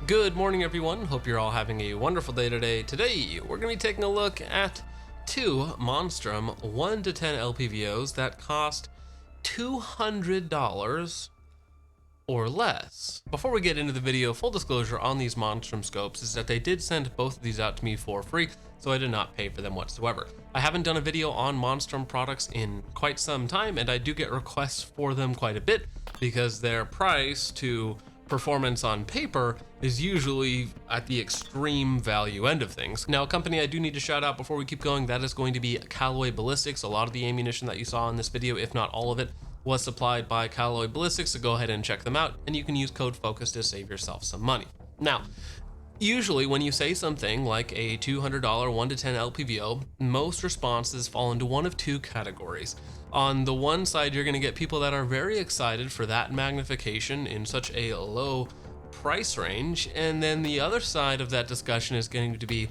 Good morning, everyone. Hope you're all having a wonderful day today. Today, we're going to be taking a look at two Monstrum 1 to 10 LPVOs that cost $200 or less. Before we get into the video, full disclosure on these Monstrum scopes is that they did send both of these out to me for free, so I did not pay for them whatsoever. I haven't done a video on Monstrum products in quite some time, and I do get requests for them quite a bit because their price to performance on paper is usually at the extreme value end of things. Now, a company I do need to shout out before we keep going, that is going to be Callaway Ballistics. A lot of the ammunition that you saw in this video, if not all of it, was supplied by Callaway Ballistics, so go ahead and check them out, and you can use code FOCUS to save yourself some money. Now, usually when you say something like a $200 1 to 10 LPVO, most responses fall into one of two categories. On the one side, you're going to get people that are very excited for that magnification in such a low price range, and then the other side of that discussion is going to be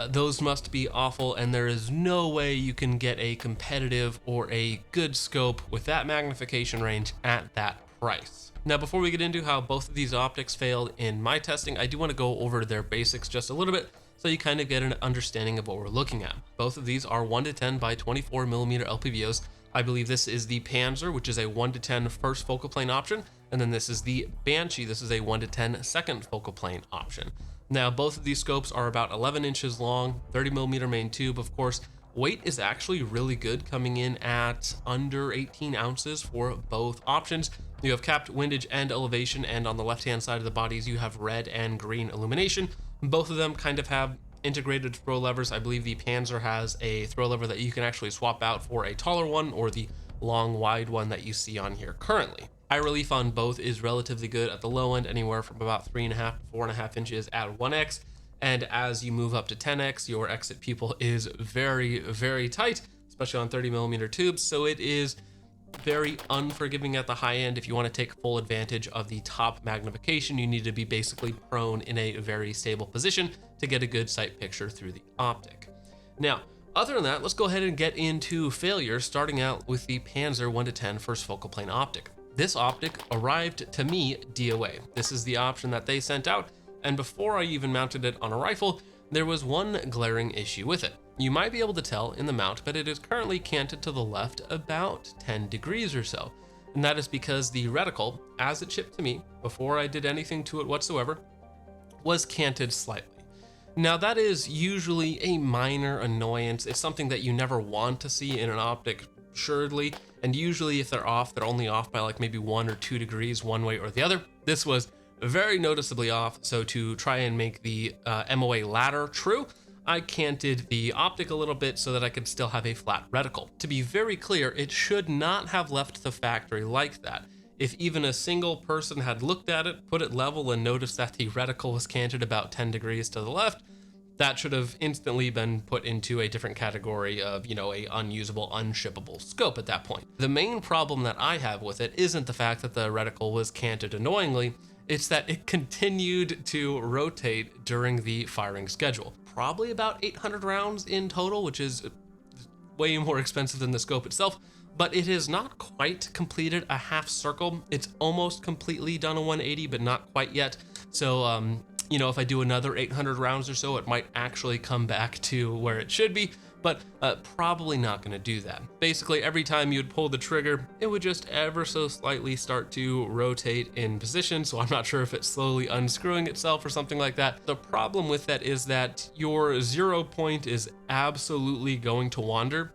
those must be awful, and there is no way you can get a competitive or a good scope with that magnification range at that price. Now, before we get into how both of these optics failed in my testing, I do want to go over their basics just a little bit so you kind of get an understanding of what we're looking at. Both of these are 1 to 10 by 24mm LPVOs. I believe this is the Panzer, which is a 1 to 10 first focal plane option, and then this is the Banshee. This is a 1 to 10 second focal plane option. Now, both of these scopes are about 11 inches long, 30mm main tube, of course. Weight is actually really good, coming in at under 18 ounces for both options. You have capped windage and elevation, and on the left-hand side of the bodies, you have red and green illumination. Both of them kind of have integrated throw levers. I believe the Panzer has a throw lever that you can actually swap out for a taller one or the long, wide one that you see on here currently. Eye relief on both is relatively good at the low end, anywhere from about 3.5 to 4.5 inches at 1x. And as you move up to 10x, your exit pupil is very, very tight, especially on 30mm tubes. So it is very unforgiving at the high end. If you want to take full advantage of the top magnification, you need to be basically prone in a very stable position to get a good sight picture through the optic. Now, other than that, let's go ahead and get into failures, starting out with the Panzer 1 to 10 first focal plane optic. This optic arrived to me DOA. This is the option that they sent out, and before I even mounted it on a rifle, there was one glaring issue with it. You might be able to tell in the mount, but it is currently canted to the left about 10 degrees or so. And that is because the reticle, as it shipped to me, before I did anything to it whatsoever, was canted slightly. Now, that is usually a minor annoyance. It's something that you never want to see in an optic, assuredly, and usually if they're off, they're only off by like maybe 1 or 2 degrees one way or the other. This was very noticeably off, so to try and make the MOA ladder true, I canted the optic a little bit so that I could still have a flat reticle. To be very clear, it should not have left the factory like that. If even a single person had looked at it, put it level, and noticed that the reticle was canted about 10 degrees to the left, that should have instantly been put into a different category of, a unusable, unshippable scope at that point. The main problem that I have with it isn't the fact that the reticle was canted annoyingly, it's that it continued to rotate during the firing schedule. Probably about 800 rounds in total, which is way more expensive than the scope itself, but it has not quite completed a half circle. It's almost completely done a 180, but not quite yet. So, if I do another 800 rounds or so, it might actually come back to where it should be, but probably not going to do that. Basically, every time you would pull the trigger, it would just ever so slightly start to rotate in position, so I'm not sure if it's slowly unscrewing itself or something like that. The problem with that is that your 0 point is absolutely going to wander,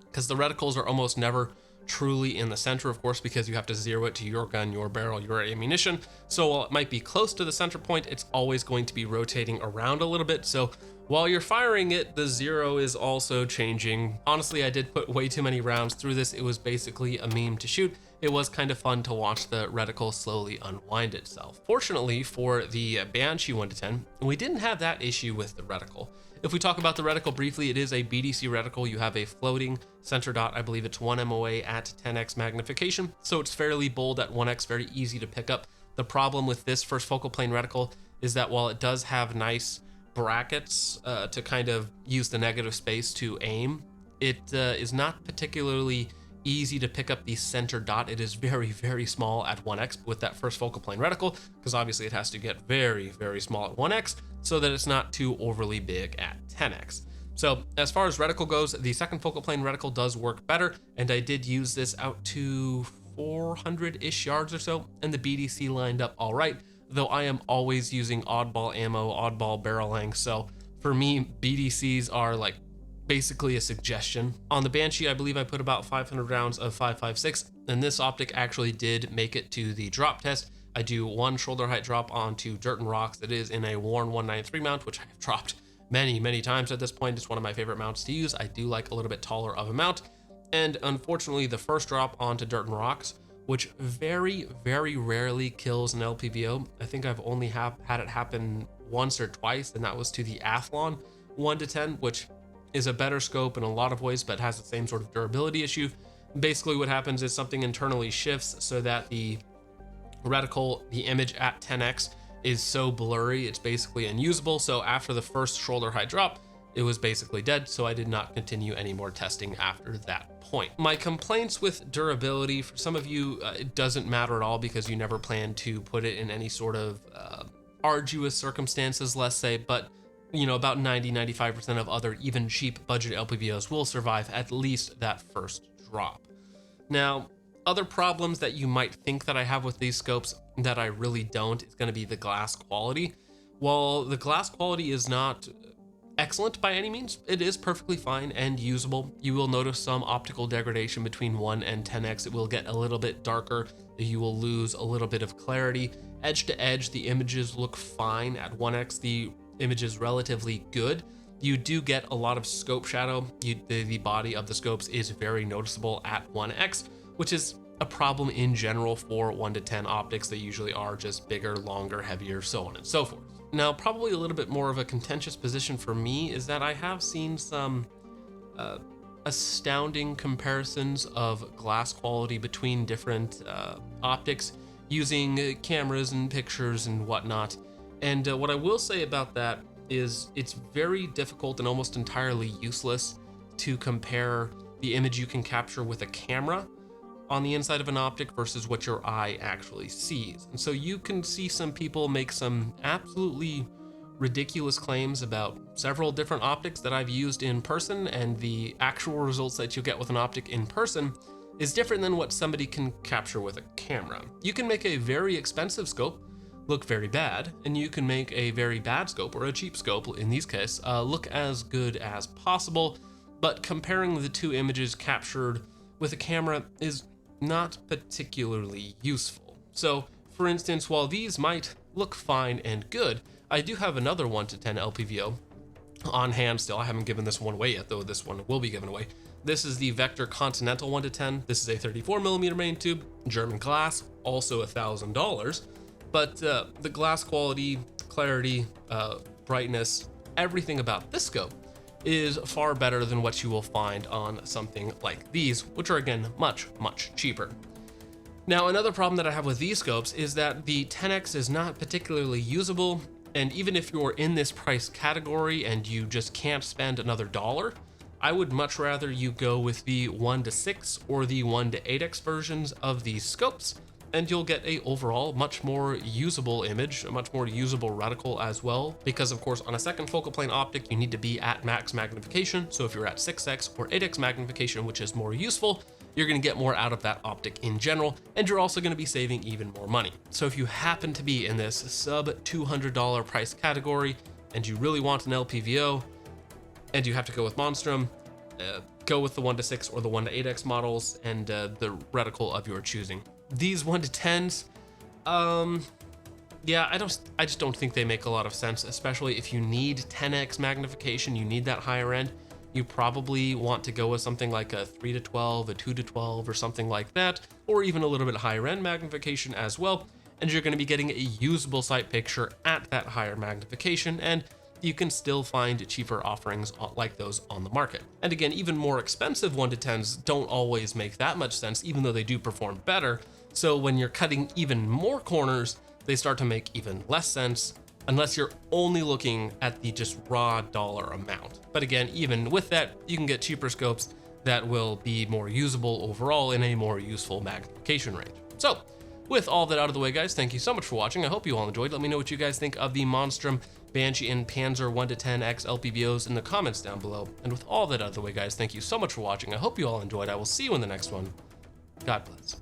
because the reticles are almost never truly in the center, of course, because you have to zero it to your gun, your barrel, your ammunition. So while it might be close to the center point, it's always going to be rotating around a little bit. So while you're firing it, the zero is also changing. Honestly, I did put way too many rounds through this. It was basically a meme to shoot. It was kind of fun to watch the reticle slowly unwind itself. Fortunately for the Banshee 1 to 10, we didn't have that issue with the reticle. If we talk about the reticle briefly, it is a BDC reticle. You have a floating center dot. I believe it's 1 MOA at 10x magnification, so it's fairly bold at 1x, very easy to pick up. The problem with this first focal plane reticle is that while it does have nice brackets to kind of use the negative space to aim, it is not particularly easy to pick up the center dot. It is very, very small at 1x with that first focal plane reticle, because obviously it has to get very, very small at 1x so that it's not too overly big at 10x. So as far as reticle goes, the second focal plane reticle does work better, and I did use this out to 400-ish yards or so, and the BDC lined up all right, though I am always using oddball ammo, oddball barrel length, so for me, BDCs are like basically a suggestion. On the Banshee, I believe I put about 500 rounds of 5.56, and this optic actually did make it to the drop test. I do one shoulder height drop onto dirt and rocks that is in a worn 193 mount, which I've dropped many times at this point. It's one of my favorite mounts to use. I do like a little bit taller of a mount. And unfortunately, the first drop onto dirt and rocks, which very, very rarely kills an LPVO. I think I've only had it happen once or twice, and that was to the Athlon 1-10, which is a better scope in a lot of ways, but has the same sort of durability issue. Basically what happens is something internally shifts so that the reticle, the image at 10x is so blurry, it's basically unusable. So after the first shoulder height drop, it was basically dead, so I did not continue any more testing after that point. My complaints with durability, for some of you, it doesn't matter at all because you never plan to put it in any sort of arduous circumstances, let's say, but you know, about 90-95% of other even cheap budget LPVOs will survive at least that first drop. Now, other problems that you might think that I have with these scopes that I really don't is going to be the glass quality. While the glass quality is not excellent by any means, it is perfectly fine and usable. You will notice some optical degradation between 1 and 10x. It will get a little bit darker. You will lose a little bit of clarity. Edge to edge, the images look fine. At 1x, the image is relatively good. You do get a lot of scope shadow. The body of the scopes is very noticeable at 1x, which is a problem in general for 1-10 optics. They usually are just bigger, longer, heavier, so on and so forth. Now, probably a little bit more of a contentious position for me is that I have seen some astounding comparisons of glass quality between different optics using cameras and pictures and whatnot. And what I will say about that is it's very difficult and almost entirely useless to compare the image you can capture with a camera on the inside of an optic versus what your eye actually sees. And so you can see some people make some absolutely ridiculous claims about several different optics that I've used in person, and the actual results that you get with an optic in person is different than what somebody can capture with a camera. You can make a very expensive scope look very bad, and you can make a very bad scope, or a cheap scope in these cases, look as good as possible. But comparing the two images captured with a camera is not particularly useful. So for instance, while these might look fine and good, I do have another 1-10 LPVO on hand still. I haven't given this one away yet, though this one will be given away. This is the Vector Continental 1-10. This is a 34mm main tube, German glass, also $1,000. But the glass quality, clarity, brightness, everything about this scope is far better than what you will find on something like these, which are again much cheaper. Now, another problem that I have with these scopes is that the 10x is not particularly usable, and even if you're in this price category and you just can't spend another $1, I would much rather you go with the 1-6 or the 1-8x versions of these scopes, and you'll get a overall much more usable image, a much more usable reticle as well, because of course on a second focal plane optic you need to be at max magnification. So if you're at 6x or 8x magnification, which is more useful, you're going to get more out of that optic in general, and you're also going to be saving even more money. So if you happen to be in this sub $200 price category and you really want an LPVO and you have to go with Monstrum, go with the 1-6 or the 1-8x models and the reticle of your choosing. These 1-10s, yeah, I just don't think they make a lot of sense, especially if you need 10x magnification, you need that higher end. You probably want to go with something like a 3-12, a 2-12, or something like that, or even a little bit higher end magnification as well. And you're going to be getting a usable sight picture at that higher magnification, and you can still find cheaper offerings like those on the market. And again, even more expensive 1-10s don't always make that much sense, even though they do perform better. So when you're cutting even more corners, they start to make even less sense, unless you're only looking at the just raw dollar amount. But again, even with that, you can get cheaper scopes that will be more usable overall in a more useful magnification range. So, with all that out of the way, guys, thank you so much for watching. I hope you all enjoyed. Let me know what you guys think of the Monstrum, Banshee, and Panzer 1-10X LPVOs in the comments down below. And with all that out of the way, guys, thank you so much for watching. I hope you all enjoyed. I will see you in the next one. God bless.